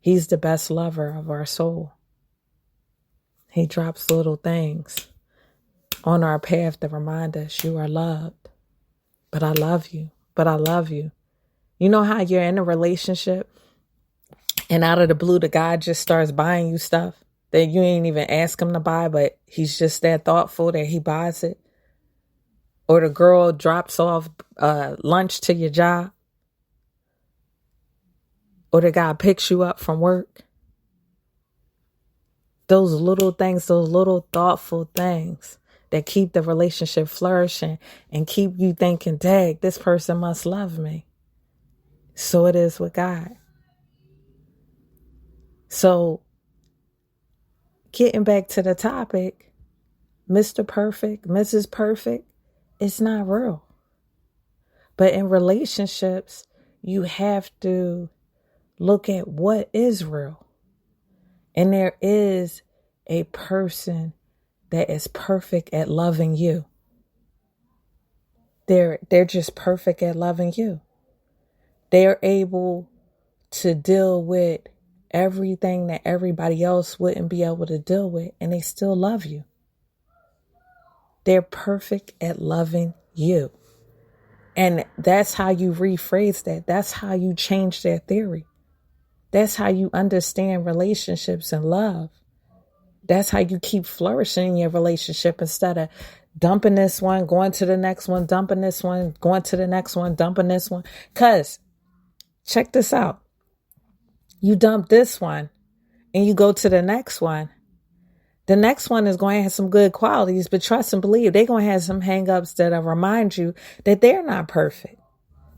He's the best lover of our soul. He drops little things on our path to remind us you are loved. But I love you. But I love you. You know how you're in a relationship and out of the blue, the guy just starts buying you stuff that you ain't even ask him to buy, but he's just that thoughtful that he buys it. Or the girl drops off lunch to your job. Or the guy picks you up from work. Those little things, those little thoughtful things that keep the relationship flourishing and keep you thinking, dang, this person must love me. So it is with God. So getting back to the topic, Mr. Perfect, Mrs. Perfect, it's not real. But in relationships, you have to look at what is real. And there is a person that is perfect at loving you. They're just perfect at loving you. They're able to deal with everything that everybody else wouldn't be able to deal with, and they still love you. They're perfect at loving you. And that's how you rephrase that. That's how you change their theory. That's how you understand relationships and love. That's how you keep flourishing in your relationship instead of dumping this one, going to the next one, dumping this one, going to the next one, dumping this one. Because check this out. You dump this one and you go to the next one. The next one is going to have some good qualities, but trust and believe they're going to have some hangups that'll remind you that they're not perfect.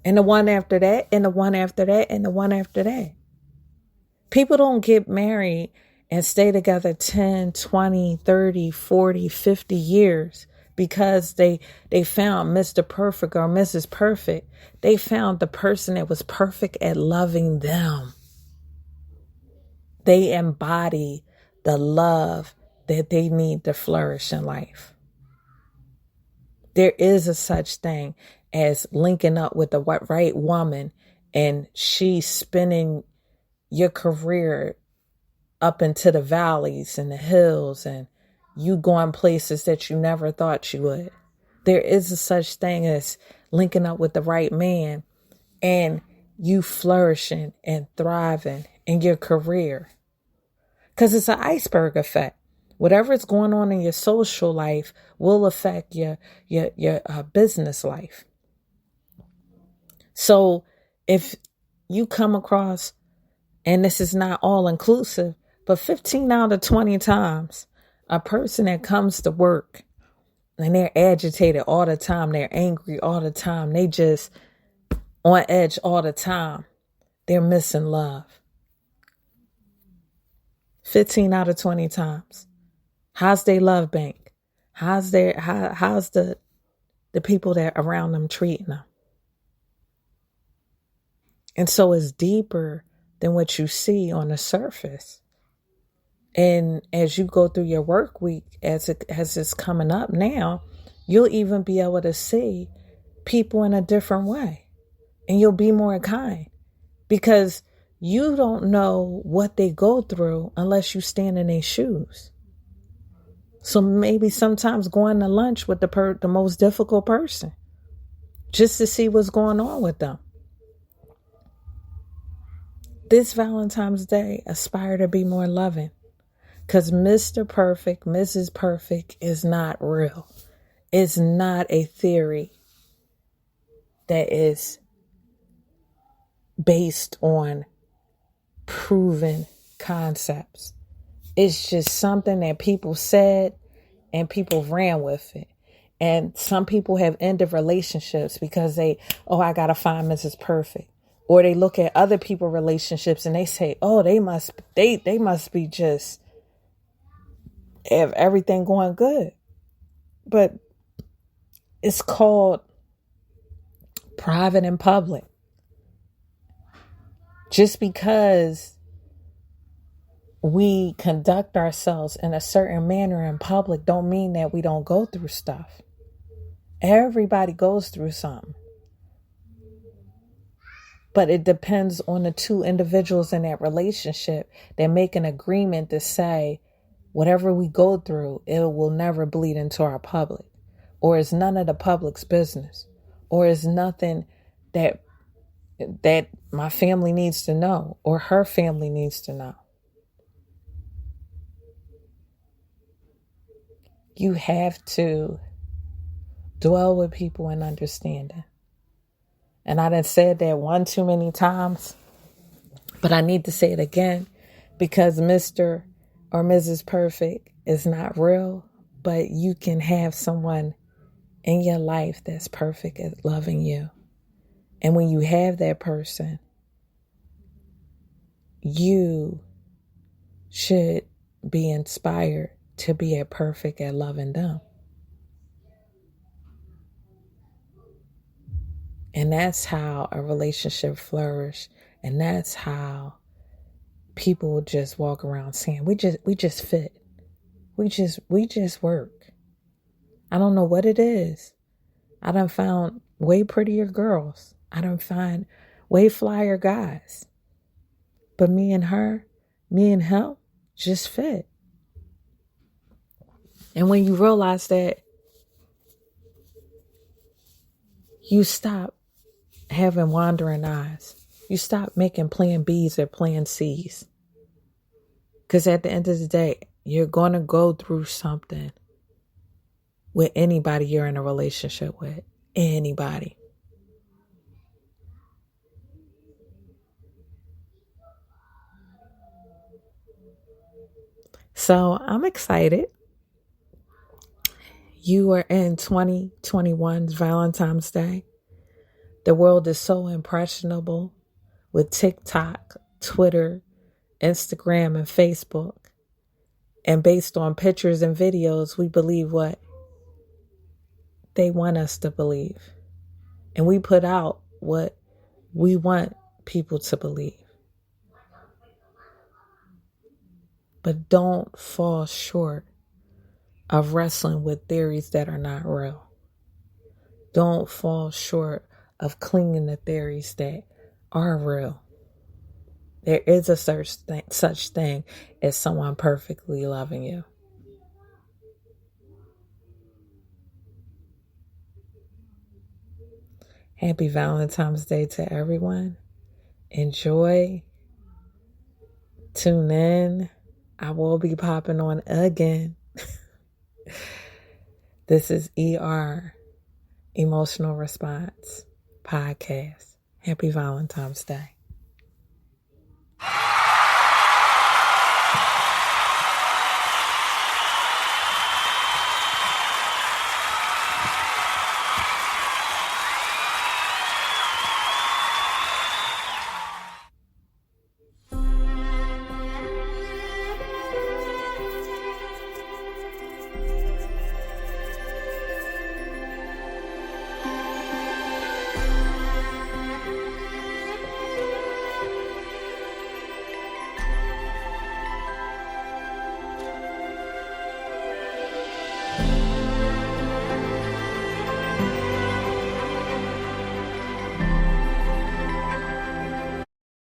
And the one after that, and the one after that, and the one after that. People don't get married and stay together 10, 20, 30, 40, 50 years because they found Mr. Perfect or Mrs. Perfect. They found the person that was perfect at loving them. They embody the love that they need to flourish in life. There is a such thing as linking up with the right woman and she spinning your career up into the valleys and the hills and you going places that you never thought you would. There is a such thing as linking up with the right man and you flourishing and thriving in your career. Because it's an iceberg effect. Whatever is going on in your social life will affect your business life. So if you come across, and this is not all inclusive, but 15 out of 20 times, a person that comes to work and they're agitated all the time, they're angry all the time, they just on edge all the time, they're missing love. 15 out of 20 times. How's their love bank? How's the people that around them treating them? And so it's deeper than what you see on the surface. And as you go through your work week, as it's coming up now, you'll even be able to see people in a different way. And you'll be more kind because you don't know what they go through unless you stand in their shoes. So maybe sometimes going to lunch with the most difficult person just to see what's going on with them. This Valentine's Day, aspire to be more loving because Mr. Perfect, Mrs. Perfect is not real. It's not a theory that is based on proven concepts. It's just something that people said and people ran with it. And some people have ended relationships because I got to find Mrs. Perfect. Or they look at other people's relationships and they say, oh, they must be just have everything going good. But it's called private and public. Just because we conduct ourselves in a certain manner in public don't mean that we don't go through stuff. Everybody goes through something. But it depends on the two individuals in that relationship that make an agreement to say, whatever we go through, it will never bleed into our public, or it's none of the public's business, or it's nothing that my family needs to know or her family needs to know. You have to dwell with people in understanding. And I done said that one too many times, but I need to say it again, because Mr. or Mrs. Perfect is not real, but you can have someone in your life that's perfect at loving you. And when you have that person, you should be inspired to be as perfect at loving them. And that's how a relationship flourishes. And that's how people just walk around saying, we just fit. We just work. I don't know what it is. I done found way prettier girls. I done find way flyer guys. But me and him just fit. And when you realize that, you stop having wandering eyes. You stop making plan B's or plan C's. Because at the end of the day, you're going to go through something with anybody you're in a relationship with. Anybody. So I'm excited. You are in 2021's Valentine's Day. The world is so impressionable with TikTok, Twitter, Instagram, and Facebook. And based on pictures and videos, we believe what they want us to believe. And we put out what we want people to believe. But don't fall short of wrestling with theories that are not real. Don't fall short of clinging to theories that are real. There is a such thing as someone perfectly loving you. Happy Valentine's Day to everyone. Enjoy. Tune in. I will be popping on again. This is ER, Emotional Response Podcast. Happy Valentine's Day.